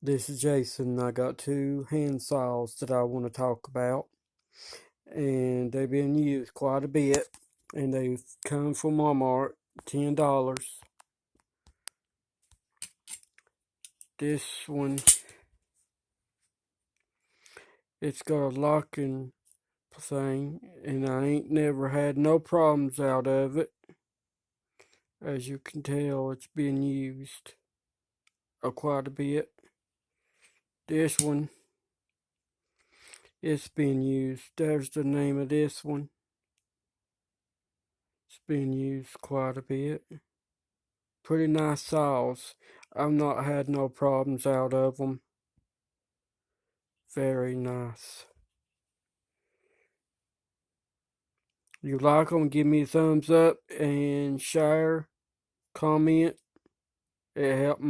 This is Jason. I got two hand saws that I want to talk about, and they've been used quite a bit, and they've come from Walmart, $10. This one, it's got a locking thing, and I ain't never had no problems out of it. As you can tell, it's been used quite a bit. This one, it's been used. There's the name of this one. It's been used quite a bit. Pretty nice saws. I've not had no problems out of them. Very nice. You like them, give me a thumbs up and share, comment. It helped